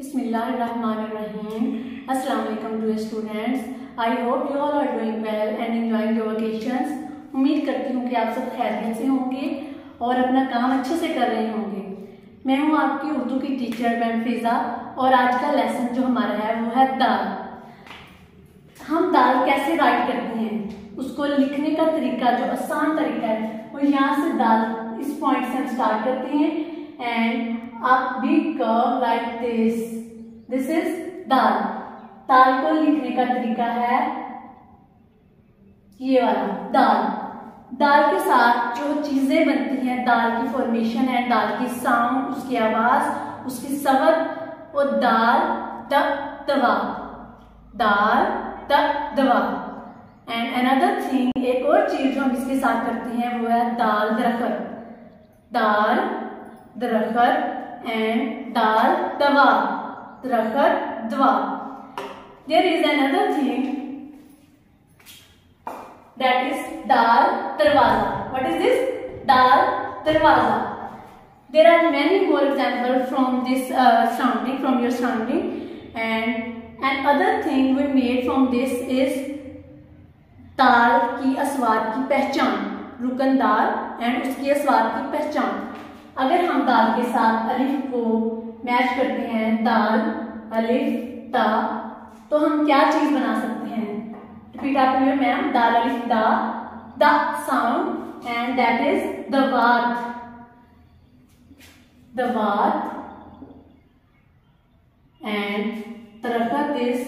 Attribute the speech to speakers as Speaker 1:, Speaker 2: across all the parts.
Speaker 1: Bismillahirrahmanirrahim. Assalamu alaikum dear students. I hope you all are doing well and enjoying your vacations. उम्मीद करती हूँ कि आप सब खैरियत से होंगे और अपना काम अच्छे से कर रहे होंगे। मैं हूँ आपकी उर्दू की टीचर मैम फिजा और आज का लेसन जो हमारा है वो है दाल। हम दाल कैसे राइट करते हैं, उसको लिखने का तरीका जो आसान तरीका है वो यहाँ से दाल इस पॉइंट से हम स्टार्ट करते हैं एंड आप big curve like this. This is दाल। दाल को लिखने का तरीका है ये वाला दाल। दाल के साथ जो चीजें बनती हैं, दाल की फॉर्मेशन है, दाल की साउंड, उसकी आवाज, उसकी सवत, वो दाल तक दवा, दाल तक दवा। एंड अनदर थिंग, एक और चीज जो हम इसके साथ करते हैं वो है दाल दरखत, दाल दरखत and dal dawa, दरखत दवा। There is another thing that is dal darwaza. What is this? Dal darwaza. There are many more examples from this surrounding, from your surrounding, and other thing we made from this is दाल की अस्वाद की पहचान, रुकन दाल and उसकी अस्वाद की पहचान। अगर हम दाल के साथ अलिफ को मैच करते हैं, दाल अलिफ ता, तो हम क्या चीज बना सकते हैं? रिपीट आफ्टर मी मैम, दाल अलिफ दा, the sound and that is दवात, दवात। एंड दरखत is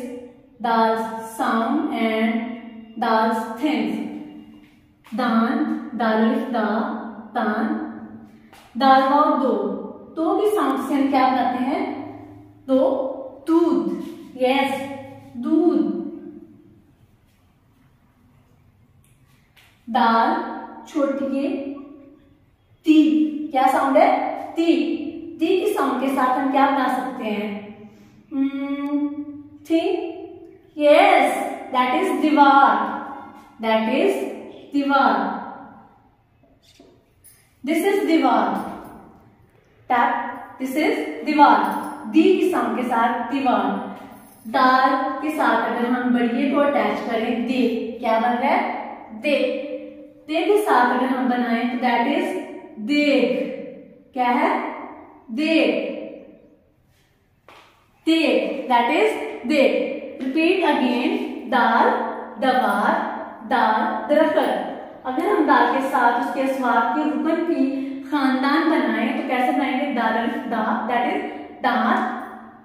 Speaker 1: dal sound and dal things, दान, दाल अलिफ दा, तान। दाल वाव दो की साउंड से हम क्या बनाते हैं? दो, दूध, यस दूध। दाल छोटी है ती, क्या साउंड है? ती। ती की साउंड के साथ हम क्या बना सकते हैं? थिंक, यस दैट इज दीवार, दैट इज दीवार। दिस इज दीवार, टैप, दिस इज दीवार। दी की साउंड के साथ दीवार। दाल के साथ अगर हम बढ़िए को अटैच करें, दे, क्या बन रहा है? दे। दे के साथ अगर हम बनाएं तो दैट इज देग, क्या है? देग, देग, दैट इज देग। रिपीट अगेन, दाल दवार, दाल दरखत। अगर हम दाल के साथ उसके अस्वाद की रुकन की खानदान बनाए तो कैसे बनाएंगे? दाल अलिफ दा, दैट इज दांत,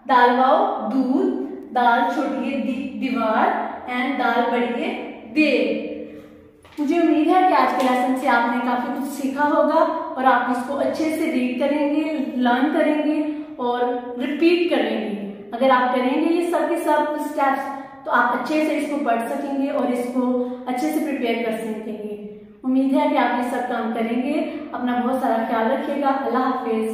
Speaker 1: दाल वाव दूध, दाल छोटी है दीवार एंड दाल बड़ी है देग। मुझे उम्मीद है कि आज के लेसन से आपने काफी कुछ सीखा होगा और आप इसको अच्छे से रीड करेंगे, लर्न करेंगे और रिपीट करेंगे। अगर आप करेंगे ये सब के सब स्टेप्स तो आप अच्छे से इसको पढ़ सकेंगे और इसको अच्छे से प्रिपेयर कर सकेंगे। उम्मीद है कि आप ये सब काम करेंगे। अपना बहुत सारा ख्याल रखिएगा। अल्लाह हाफिज।